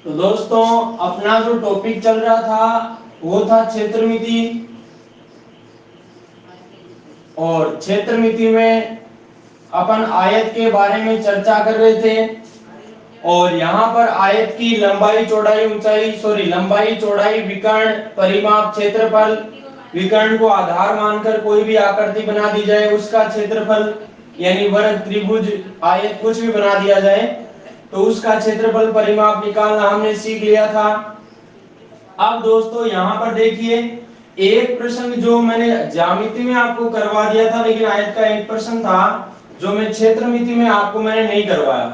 तो दोस्तों अपना जो टॉपिक चल रहा था वो था क्षेत्रमिति। और क्षेत्रमिति में अपन आयत के बारे में चर्चा कर रहे थे। और यहाँ पर आयत की लंबाई चौड़ाई ऊंचाई लंबाई चौड़ाई विकर्ण परिमाप क्षेत्रफल, विकर्ण को आधार मानकर कोई भी आकृति बना दी जाए उसका क्षेत्रफल, यानी वर्ग त्रिभुज आयत कुछ भी बना दिया जाए तो उसका क्षेत्रफल परिमाप निकालना हमने सीख लिया था। अब दोस्तों यहाँ पर देखिए एक प्रश्न जो मैंने ज्यामिति में आपको करवा दिया था, लेकिन आयत का एक प्रश्न था जो मैं क्षेत्रमिति में आपको मैंने नहीं करवाया।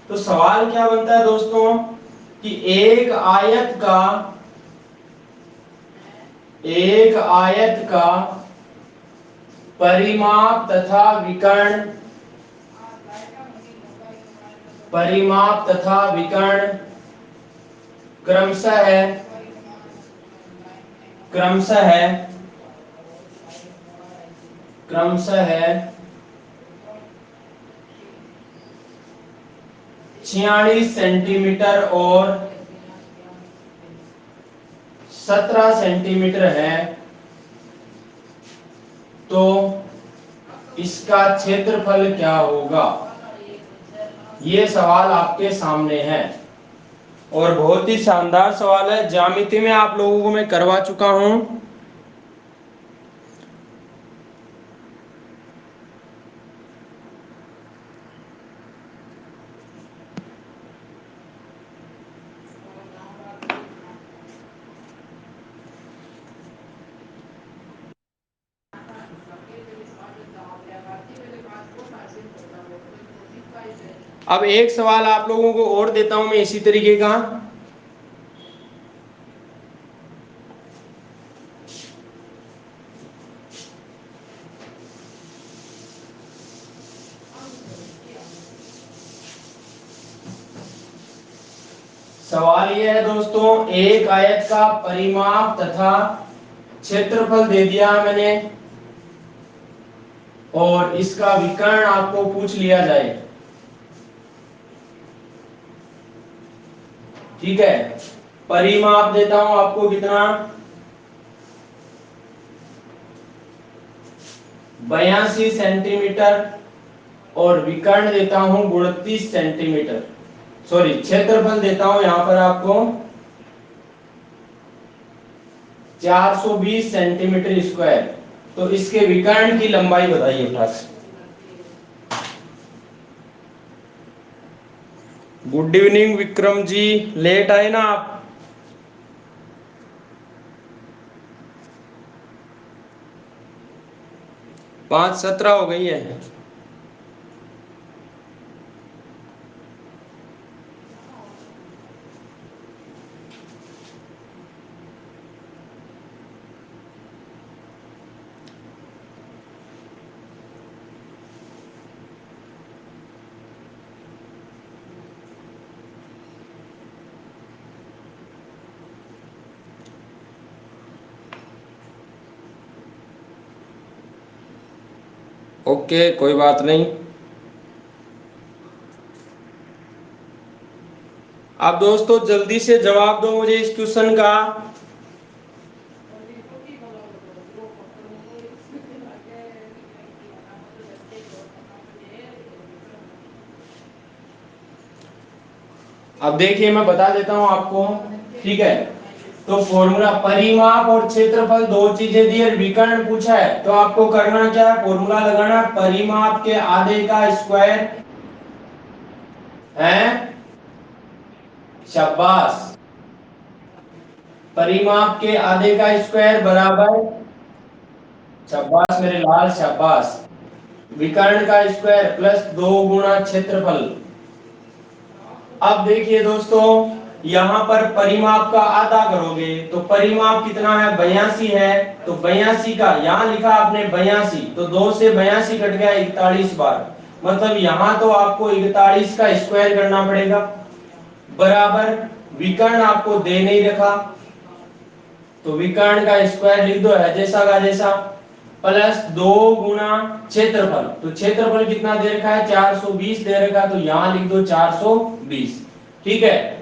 तो सवाल क्या बनता है दोस्तों कि एक आयत का परिमाप तथा विकर्ण क्रमशः 46 सेंटीमीटर और 17 सेंटीमीटर है, तो इसका क्षेत्रफल क्या होगा? ये सवाल आपके सामने है और बहुत ही शानदार सवाल है। ज्यामिति में आप लोगों को मैं करवा चुका हूं। अब एक सवाल आप लोगों को और देता हूं मैं इसी तरीके का। सवाल यह है दोस्तों, एक आयत का परिमाप तथा क्षेत्रफल दे दिया मैंने और इसका विकर्ण आपको पूछ लिया जाए, ठीक है। परिमाप देता हूं आपको कितना, 82 सेंटीमीटर और विकर्ण देता हूं 29 सेंटीमीटर। क्षेत्रफल देता हूं यहां पर आपको 420 सेंटीमीटर स्क्वायर। तो इसके विकर्ण की लंबाई बताइए plus. Good evening Vikram ji, late आए ना आप? 5:17 हो गई है। ओके, कोई बात नहीं। आप दोस्तों जल्दी से जवाब दो मुझे इस क्वेश्चन का। अब देखिए मैं बता देता हूं आपको, ठीक है। तो फॉर्मूला परिमाप और क्षेत्रफल दो चीजें दी और विकर्ण पूछा है, तो आपको करना क्या है, फॉर्मूला लगाना, परिमाप के आधे का स्क्वायर है, शाबाश। परिमाप के आधे का स्क्वायर बराबर, शाबाश मेरे लाल, शाबाश। विकर्ण का स्क्वायर प्लस 2 गुना क्षेत्रफल। अब देखिए दोस्तों यहाँ पर परिमाप का आधा करोगे तो परिमाप कितना है, 82 है। तो 82 का यहाँ लिखा आपने 82, तो 2 से 82 कट गया 41 बार, मतलब यहाँ तो आपको 41 का स्क्वायर करना पड़ेगा, बराबर विकर्ण आपको दे नहीं रखा तो विकर्ण का स्क्वायर लिख दो है जैसा का जैसा, प्लस 2 गुना क्षेत्रफल। तो क्षेत्रफल कितना दे रखा है, 420 दे रखा, तो यहां लिख दो 420, ठीक है।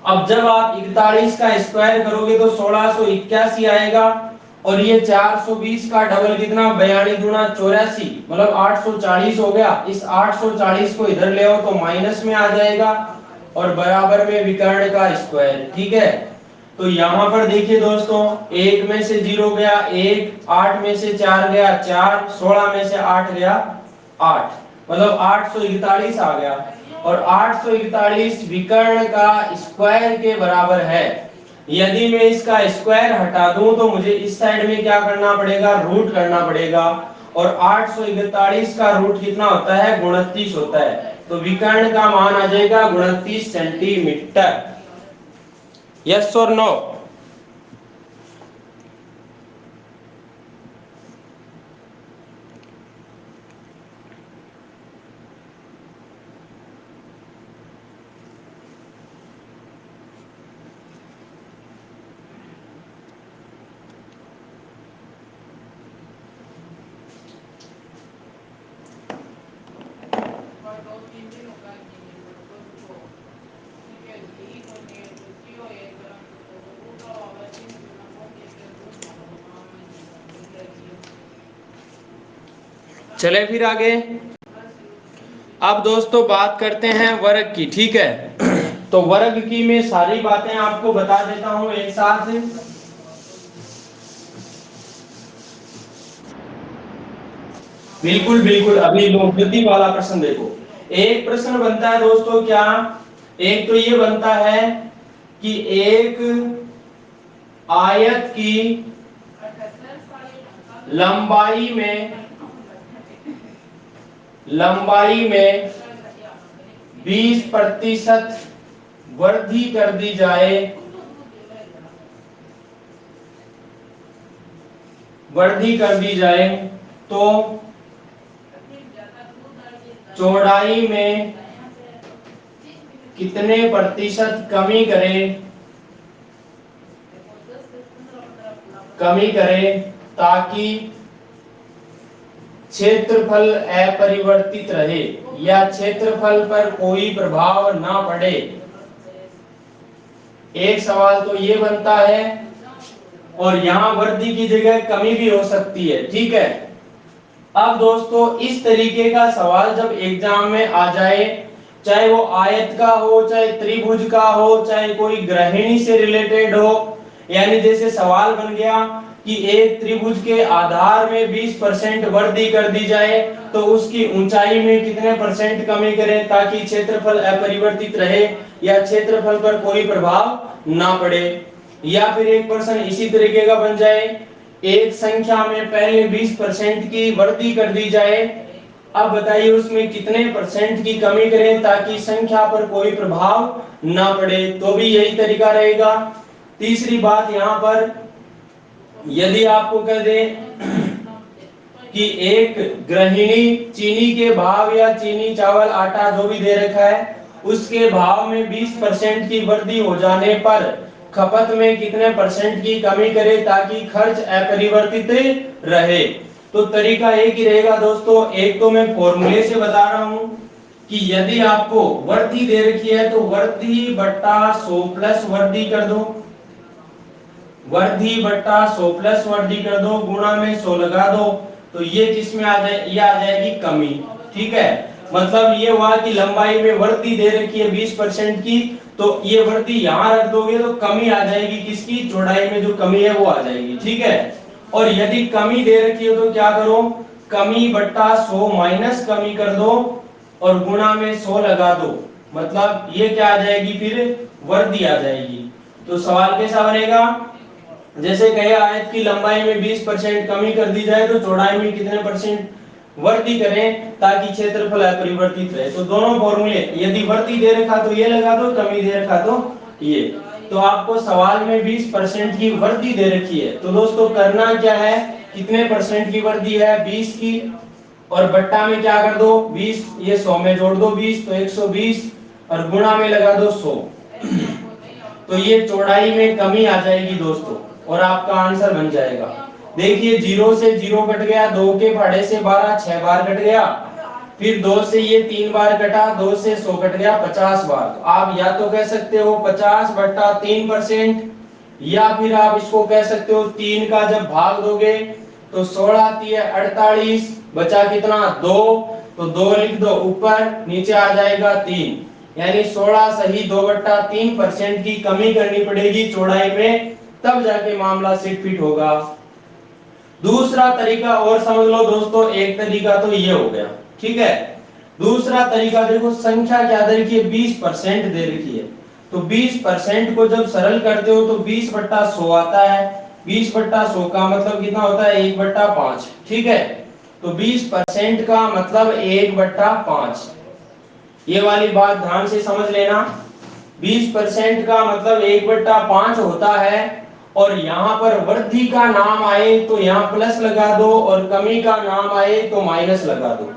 अब जब आप 41 का स्क्वायर करोगे तो 1681 आएगा, और ये 420 का डबल कितना 42 गुना 84 मतलब 840 हो गया। इस 840 को इधर ले आओ तो माइनस में आ जाएगा, और बराबर में विकर्ण का स्क्वायर। ठीक है, तो यहाँ पर देखिए दोस्तों, 1 में से 0 गया 1, 8 में से 4 गया 4, 16 में से 8 गया 8, मतलब 841 आ गया। और 841 विकर्ण का स्क्वायर के बराबर है। यदि मैं इसका स्क्वायर हटा दूं तो मुझे इस साइड में क्या करना पड़ेगा, रूट करना पड़ेगा, और 841 का रूट कितना होता है, 29 होता है। तो विकर्ण का मान आ जाएगा 29 सेंटीमीटर। यस और नो? चले फिर आगे। अब दोस्तों बात करते हैं वर्ग की। ठीक है, तो वर्ग की मैं सारी बातें आपको बता देता हूं एक साथ। बिल्कुल बिल्कुल, अभी लोकगति वाला प्रश्न देखो। एक प्रश्न बनता है दोस्तों, क्या एक तो ये बनता है कि एक आयत की लंबाई में 20% वृद्धि कर दी जाए, तो चौड़ाई में कितने प्रतिशत कमी करे ताकि क्षेत्रफल अपरिवर्तित रहे या क्षेत्रफल पर कोई प्रभाव ना पड़े। एक सवाल तो ये बनता है, और यहाँ वृद्धि की जगह कमी भी हो सकती है। ठीक है, अब दोस्तों इस तरीके का सवाल जब एग्जाम में आ जाए, चाहे वो आयत का हो, चाहे त्रिभुज का हो, चाहे कोई गृहिणी से रिलेटेड हो, यानी जैसे सवाल बन गया कि एक त्रिभुज के आधार में 20% वृद्धि कर दी जाए तो उसकी ऊंचाई में कितने परसेंट कमी करें ताकि क्षेत्रफल अपरिवर्तित रहे या क्षेत्रफल पर कोई प्रभाव ना पड़े। या फिर एक प्रश्न इसी तरीके का बन जाए, एक संख्या में पहले 20% की वृद्धि कर दी जाए, अब बताइए उसमें कितने परसेंट की कमी करें ताकि संख्या पर कोई प्रभाव ना पड़े, तो भी यही तरीका रहेगा। तीसरी बात यहाँ पर, यदि आपको कह दे कि एक गृहिणी चीनी के भाव या चीनी चावल आटा जो भी दे रखा है उसके भाव में 20% की वृद्धि हो जाने पर खपत में कितने परसेंट की कमी करे ताकि खर्च अपरिवर्तित रहे, तो तरीका एक ही रहेगा दोस्तों। एक तो मैं फॉर्मूले से बता रहा हूं कि यदि आपको वृद्धि दे रखी है तो वृद्धि बट्टा 100 प्लस वृद्धि कर दो, वृद्धि बट्टा 100 प्लस वृद्धि कर दो, गुणा में 100 लगा दो, तो ये किसमें आ जाए, ये आ जाएगी कमी। ठीक है, मतलब ये हुआ कि लंबाई में वृद्धि दे रखी है 20% की, तो ये वृद्धि यहाँ रख दोगे तो कमी आ जाएगी किसकी, चौड़ाई में जो कमी है वो आ जाएगी। ठीक है, और यदि कमी दे रखी है तो क्या करो, कमी बट्टा 100 माइनस कमी कर दो और गुणा में 100 लगा दो, मतलब ये क्या आ जाएगी, फिर वृद्धि आ जाएगी। तो सवाल कैसा बनेगा, जैसे कहे आयत की लंबाई में 20% कमी कर दी जाए तो चौड़ाई में कितने परसेंट वृद्धि करें ताकि क्षेत्रफल अपरिवर्तित रहे। तो दोनों फॉर्मूले, यदि वृद्धि दे रखा तो ये लगा दो, कमी दे रखा तो ये। तो आपको सवाल में 20% की वृद्धि दे रखी है, तो दोस्तों करना क्या है, कितने परसेंट की वृद्धि है, 20 की, और बट्टा में क्या कर दो 20, ये 100 में जोड़ दो 20 तो 120, और गुणा में लगा दो 100, तो ये चौड़ाई में कमी आ जाएगी दोस्तों, और आपका आंसर बन जाएगा। देखिए 0 से 0 कट गया, 2 के पहाड़े से 12 6 बार कट गया, फिर 2 से ये 3 बार कटा, 2 से 100 कट गया 50 बार। तो आप या तो कह सकते हो 50/3%, या फिर आप इसको कह सकते हो 3 का जब भाग दोगे तो 16 तिये 48, बचा कितना 2, तो 2 लिख दो ऊपर, नीचे आ जाएगा 3, यानी 16 सही 2/3% की कमी करनी पड़ेगी चौड़ाई में, तब जाके मामला सिट फिट होगा। दूसरा तरीका और समझ लो दोस्तों, एक तरीका तो ये हो गया, ठीक है। दूसरा तरीका देखो, संख्या क्या दे रखी है, 20% दे रखी है, तो 20% को जब सरल करते हो तो 20/100 आता है। 20/100 का मतलब कितना होता है, 1/5, ठीक है। तो 20% का मतलब 1/5, ये वाली बात ध्यान से समझ लेना। 20% का मतलब 1/5 होता है, और यहाँ पर वृद्धि का नाम आए तो यहाँ प्लस लगा दो, और कमी का नाम आए तो माइनस लगा दो।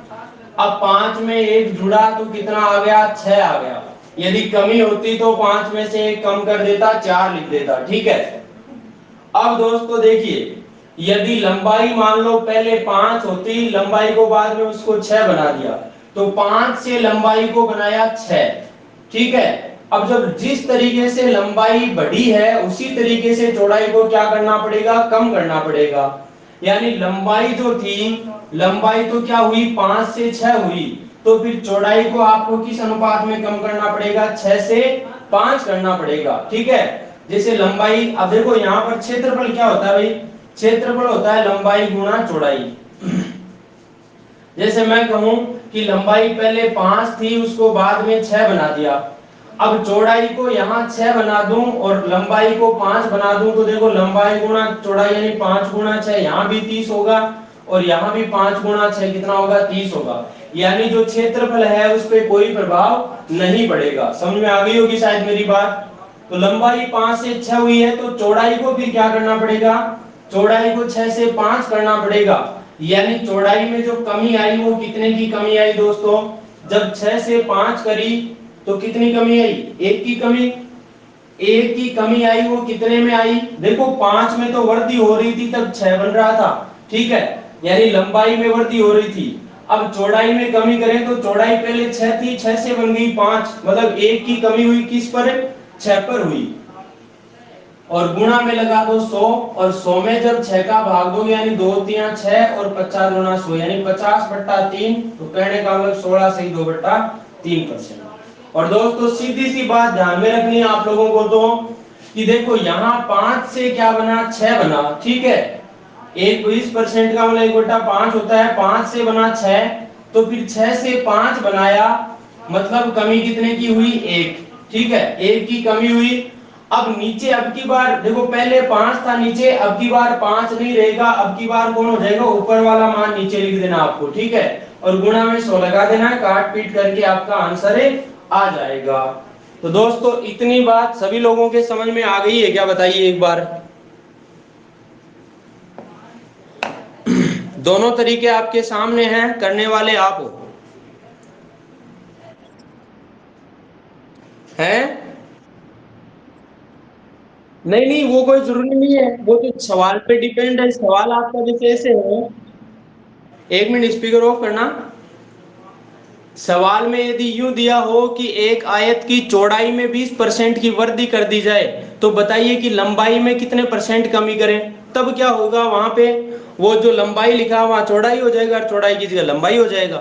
अब 5 में 1 जुड़ा तो कितना आ गया, 6 आ गया। यदि कमी होती तो 5 में से 1 कम कर देता, 4 लिख देता, ठीक है। अब दोस्तों देखिए, यदि लंबाई मान लो पहले 5 होती, लंबाई को बाद में उसको 6 बना दिया, तो 5 से लंबाई को बनाया 6, ठीक है। अब जब जिस तरीके से लंबाई बढ़ी है उसी तरीके से चौड़ाई को क्या करना पड़ेगा, कम करना पड़ेगा। यानी लंबाई जो थी, लंबाई तो क्या हुई, 5 से 6 हुई, तो फिर चौड़ाई को आपको किस अनुपात में कम करना पड़ेगा, 6 से 5 करना पड़ेगा, ठीक है। जैसे लंबाई, अब देखो यहाँ पर क्षेत्रफल क्या होता है भाई, क्षेत्रफल होता है लंबाई गुणा चौड़ाई। जैसे मैं कहूं कि लंबाई पहले 5 थी, उसको बाद में 6 बना दिया, अब चौड़ाई को यहाँ 6 बना दूं और लंबाई को 5 बना दूं, तो देखो लंबाई गुणा चौड़ाई यानी 5 गुणा 6, यहाँ भी 30 होगा, और यहाँ भी 5 गुणा 6 कितना होगा, 30 होगा। यानी जो क्षेत्रफल है उस पर कोई प्रभाव नहीं पड़ेगा। समझ में आ गई होगी शायद मेरी बात। तो लंबाई 5 से 6 हुई है, तो चौड़ाई को भी क्या करना पड़ेगा, चौड़ाई को 6 से 5 करना पड़ेगा। यानी चौड़ाई में जो कमी आई वो कितने की कमी आई दोस्तों, जब 6 से 5 करी तो कितनी कमी आई, 1 की कमी, 1 की कमी आई, वो कितने में आई, देखो 5 में तो वृद्धि हो रही थी तब 6 बन रहा था, ठीक है, यानी लंबाई में वृद्धि हो रही थी। अब चौड़ाई में कमी करें तो चौड़ाई पहले 6 थी, 6 से बन गई 5, मतलब 1 की कमी हुई किस पर, 6 पर हुई, और गुणा में लगा दो 100, और 100 में जब 6 का भाग दोगे यानी 2 3 6 और 50 गुना 100 यानी 50/3, तो कहने का मतलब 16 सही 2/3%। और दोस्तों सीधी सी बात ध्यान में रखनी है आप लोगों को, तो कि देखो यहाँ 5 से क्या बना, 6 बना, ठीक है। 20% का मतलब 1/5 होता है, 5 से बना 6, तो फिर 6 से 5 बनाया, मतलब कमी कितने की हुई, 1, ठीक है, 1 की कमी हुई। अब नीचे अब की बार देखो, पहले 5 था नीचे, अब की बार 5 नहीं रहेगा, अब की बार कौन हो जाएगा, ऊपर वाला मान नीचे लिख देना आपको, ठीक है, और गुणा में 100 लगा देना, काट पीट करके आपका आंसर आ जाएगा। तो दोस्तों इतनी बात सभी लोगों के समझ में आ गई है क्या, बताइए एक बार। दोनों तरीके आपके सामने हैं, करने वाले आप हो, हैं। नहीं नहीं, वो कोई जरूरी नहीं है, वो तो सवाल पे डिपेंड है, सवाल आपका जैसे ऐसे है। एक मिनट स्पीकर ऑफ करना। सवाल में यदि यूं दिया हो कि एक आयत की चौड़ाई में 20% की वृद्धि कर दी जाए, तो बताइए कि लंबाई में कितने परसेंट कमी करें, तब क्या होगा वहां पे, वो जो लंबाई लिखा वहां चौड़ाई हो जाएगा, और चौड़ाई की जगह लंबाई हो जाएगा।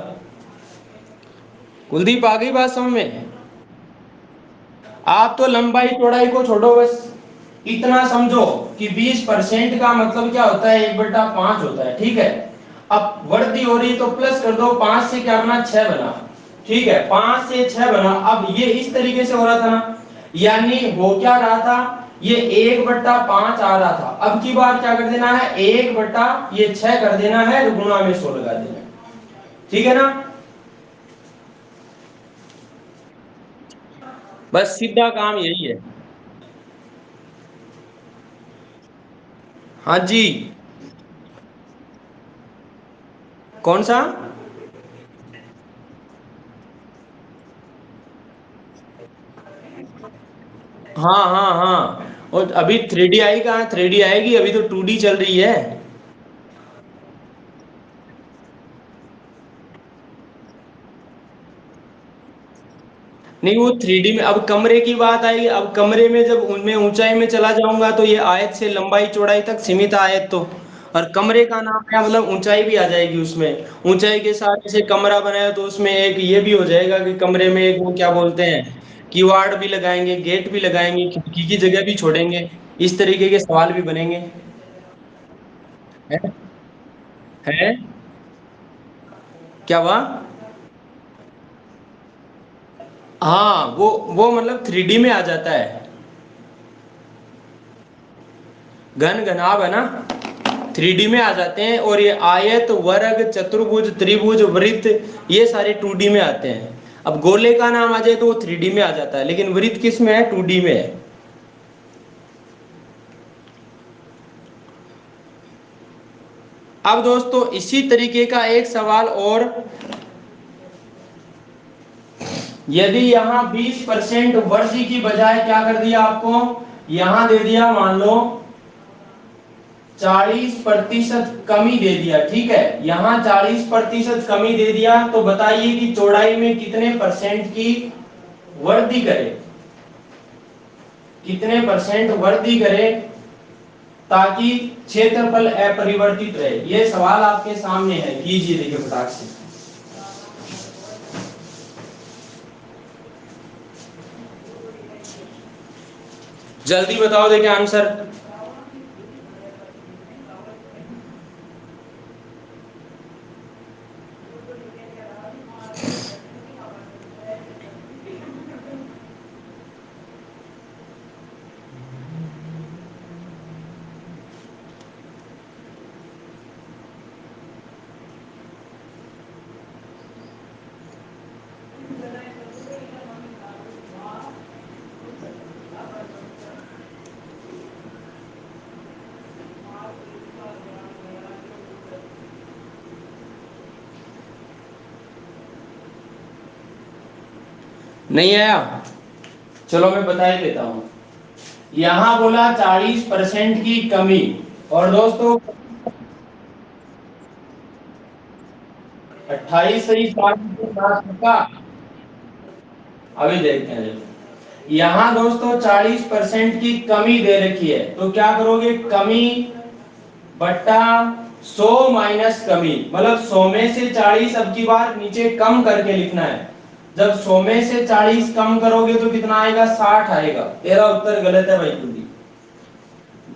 कुलदीप आ गई बात समझ में। आप तो लंबाई चौड़ाई को छोड़ो, बस इतना समझो कि 20% का मतलब क्या होता है, 1/5 होता है, ठीक है। अब वृद्धि हो रही तो प्लस कर दो, 5 से क्या बना, 6 बना, ठीक है, 5 से 6 बना। अब ये इस तरीके से हो रहा था ना, यानी हो क्या रहा था, ये 1/5 आ रहा था, अब की बार क्या कर देना है, 1/6 कर देना है, तो गुणा में 100 लगा देना है, ठीक है ना। बस सीधा काम यही है। हाँ जी। कौन सा। हाँ हाँ हाँ, और अभी 3D आई कहाँ, 3D आएगी, अभी तो 2D चल रही है। नहीं, वो 3D में, अब कमरे की बात आई, अब कमरे में जब उनमें ऊंचाई में चला जाऊंगा तो ये आयत से लंबाई चौड़ाई तक सीमित आयत तो, और कमरे का नाम है मतलब ऊंचाई भी आ जाएगी उसमें, ऊंचाई के साथ जैसे कमरा बनाया तो उसमें एक ये भी हो जाएगा कि कमरे में एक वो क्या बोलते हैं, कीवाड़ भी लगाएंगे, गेट भी लगाएंगे, खिड़की की जगह भी छोड़ेंगे, इस तरीके के सवाल भी बनेंगे। है, है? क्या हुआ? हाँ, वो मतलब 3D में आ जाता है, घन घनाभ है ना, 3D में आ जाते हैं, और ये आयत, वर्ग, चतुर्भुज, त्रिभुज, वृत्त, ये सारे 2D में आते हैं। अब गोले का नाम आ जाए तो वो 3D में आ जाता है, लेकिन वृत्त किस में है? 2D में है। अब दोस्तों इसी तरीके का एक सवाल और, यदि यहाँ 20% वर्षी की बजाय क्या कर दिया आपको, यहां दे दिया मान लो 40% कमी दे दिया, ठीक है, यहां 40% कमी दे दिया, तो बताइए कि चौड़ाई में कितने परसेंट की वृद्धि करे, कितने परसेंट वृद्धि करे ताकि क्षेत्रफल अपरिवर्तित रहे। ये सवाल आपके सामने है, कीजिए देखिए फटाक से। जल्दी बताओ देखिए आंसर। नहीं आया? चलो मैं बता ही देता हूं। यहां बोला 40% की कमी, और दोस्तों 28 सही 40 का, अभी देखते हैं। देखो यहाँ दोस्तों 40% की कमी दे रखी है, तो क्या करोगे, कमी बट्टा 100 माइनस कमी, मतलब 100 में से 40 अब की बार नीचे कम करके लिखना है। जब 100 में से 40 कम करोगे तो कितना आएगा, 60 आएगा। तेरा उत्तर गलत है भाई कुलदीप।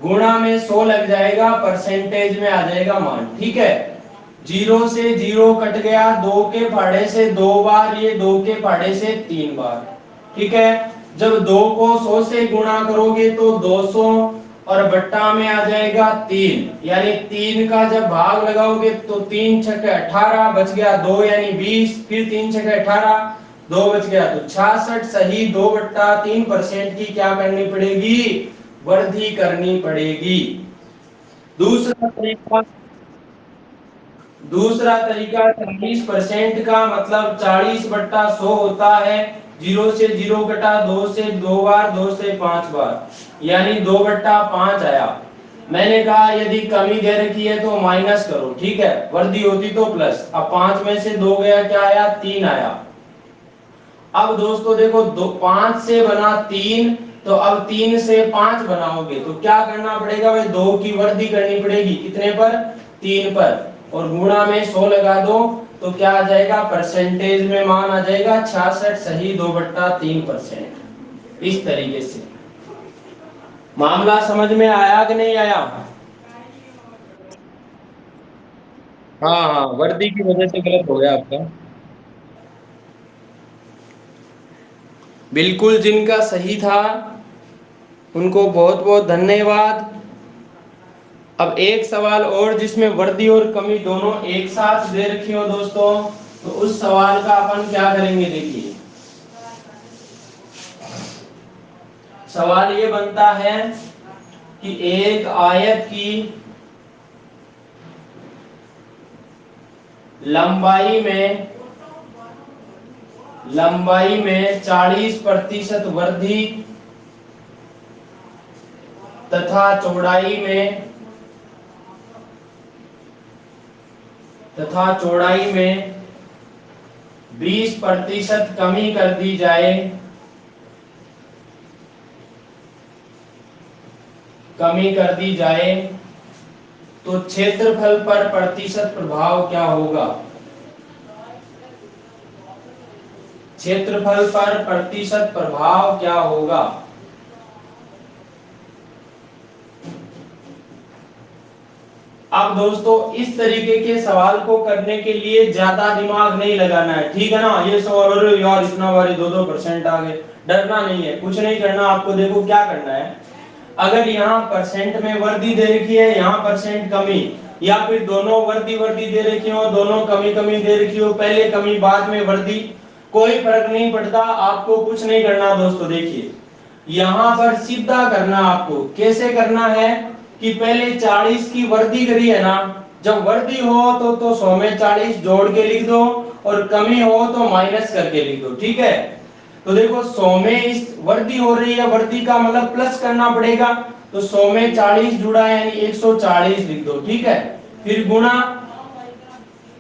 गुणा में 100 लग जाएगा, परसेंटेज में आ जाएगा मान, ठीक है। जीरो से जीरो कट गया, दो के पहाड़े से दो बार, ये दो के पहाड़े से 3 बार, ठीक है। जब दो को 100 से गुणा करोगे तो 200, और बट्टा में आ जाएगा 3, यानी 3 का जब भाग लगाओगे तो 3 छके 18, बच गया 2 यानी 20, फिर 3 छके 18, 2 बच गया तो 66, सही 2/3% की क्या करनी पड़ेगी, वृद्धि करनी पड़ेगी। दूसरा तरीका, दूसरा तरीका 40% का मतलब 40/100 होता है। जीरो से जीरो कटा, दो से दो बार, दो से 5 बार, यानी 2/5 आया। मैंने कहा यदि कमी दे रखी है तो माइनस करो, ठीक है, वृद्धि होती तो प्लस। अब 5 में से 2 गया, क्या आया, 3 आया। अब दोस्तों देखो, 5 से बना 3, तो अब 3 से 5 बनाओगे तो क्या करना पड़ेगा भाई, 2 की वृद्धि करनी पड़ेगी, कितने पर, 3 पर, और गुणा में 100 लगा दो, तो क्या आ जाएगा, परसेंटेज में मान आ जाएगा 66, सही 2/3%। इस तरीके से मामला समझ में आया कि नहीं आया? हाँ हाँ, वर्दी की वजह से गलत हो गया आपका। बिल्कुल, जिनका सही था उनको बहुत बहुत धन्यवाद। अब एक सवाल और जिसमें वर्दी और कमी दोनों एक साथ दे रखी हो दोस्तों, तो उस सवाल का अपन क्या करेंगे, देखिए सवाल ये बनता है कि एक आयत की लंबाई में, 40% वृद्धि तथा चौड़ाई में, तथा चौड़ाई में 20% कमी कर दी जाए, कमी कर दी जाए तो क्षेत्रफल पर प्रतिशत प्रभाव क्या होगा? क्षेत्रफल पर प्रतिशत प्रभाव क्या होगा? अब दोस्तों इस तरीके के सवाल को करने के लिए ज्यादा दिमाग नहीं लगाना है, ठीक है ना। ये सवाल अरे यार इतना बारी 2-2% आ गए, डरना नहीं है, कुछ नहीं करना आपको। देखो क्या करना है, अगर यहाँ परसेंट में वृद्धि दे रखी है, यहाँ परसेंट कमी, या फिर दोनों वृद्धि वृद्धि दे रखी हो, दोनों कमी कमी दे रखी हो, पहले कमी बाद में वृद्धि, कोई फर्क नहीं पड़ता, आपको कुछ नहीं करना दोस्तों। देखिए यहाँ पर सीधा करना, आपको कैसे करना है कि पहले 40 की वृद्धि करी है ना, जब वृद्धि हो तो 100 में 40 जोड़ के लिख दो, और कमी हो तो माइनस करके लिख दो, ठीक है। तो देखो 100 में इस वृद्धि हो रही है, वृद्धि का मतलब प्लस करना पड़ेगा, तो 100 में 40 जुड़ा है यानी 140 लिख दो, ठीक है। फिर गुणा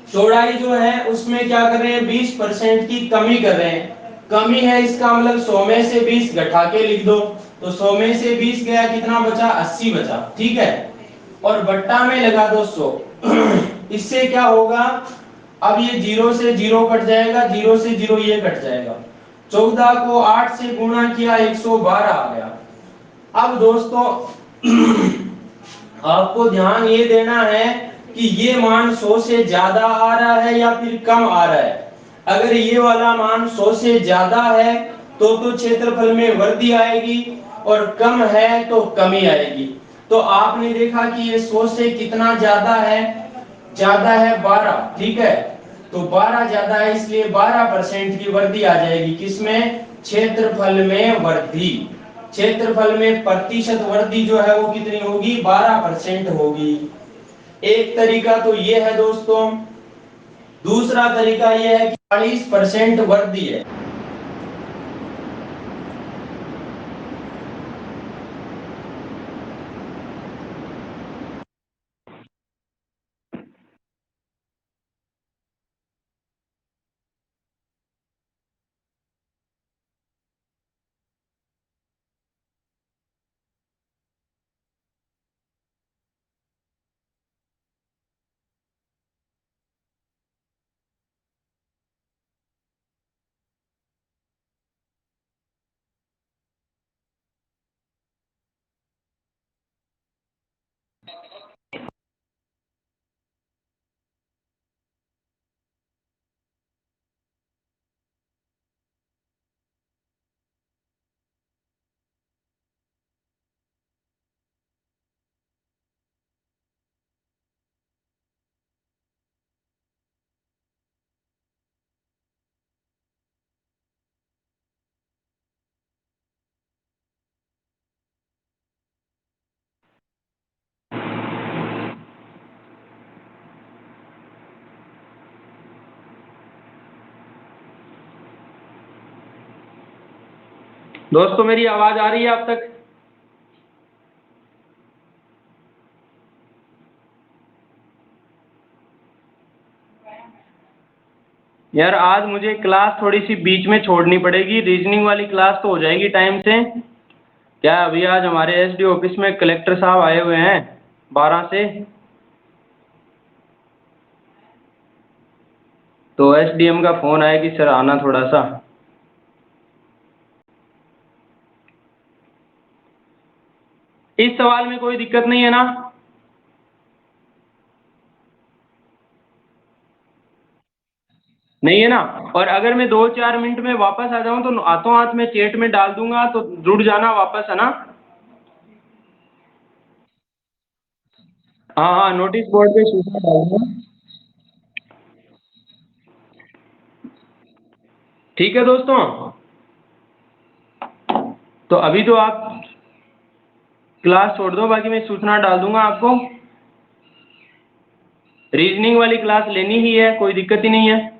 चौड़ाई जो है उसमें क्या कर रहे हैं, 20% की कमी कर रहे हैं, कमी है इसका मतलब 100 में से 20 घटा के लिख दो, तो 100 में से 20 गया, कितना बचा, 80 बचा, ठीक है। और बट्टा में लगा दो 100 इससे क्या होगा, अब ये 0 से 0 कट जाएगा, 0 से 0 ये कट जाएगा, 14 को 8 से गुणा किया 112 आ गया। अब दोस्तों आपको ध्यान ये देना है कि ये मान 100 से ज्यादा आ रहा है या फिर कम आ रहा है। अगर ये वाला मान 100 से ज्यादा है तो क्षेत्रफल में वृद्धि आएगी, और कम है तो कमी आएगी। तो आपने देखा कि ये 100 से कितना ज्यादा है, ज्यादा है 12, ठीक है। तो 12 ज्यादा है इसलिए 12% की वृद्धि आ जाएगी, किसमें, क्षेत्रफल में वृद्धि। क्षेत्रफल में प्रतिशत वृद्धि जो है वो कितनी होगी, 12% होगी। एक तरीका तो ये है दोस्तों। दूसरा तरीका ये है कि 40% वृद्धि है। दोस्तों मेरी आवाज आ रही है आप तक? यार आज मुझे क्लास थोड़ी सी बीच में छोड़नी पड़ेगी, रीजनिंग वाली क्लास तो हो जाएगी टाइम से। क्या अभी आज हमारे एसडी ऑफिस में कलेक्टर साहब आए हुए हैं 12 से, तो एसडीएम का फोन आया कि सर आना थोड़ा सा। इस सवाल में कोई दिक्कत नहीं है ना? नहीं है ना? और अगर मैं 2-4 मिनट में वापस आ जाऊं तो हाथों हाथ में चैट में डाल दूंगा, तो जुड़ जाना वापस, है ना? हाँ हाँ, नोटिस बोर्ड पे सूचना डालूंगा। ठीक है दोस्तों, तो अभी तो आप क्लास छोड़ दो, बाकी मैं सूचना डाल दूंगा आपको। रीजनिंग वाली क्लास लेनी ही है, कोई दिक्कत ही नहीं है।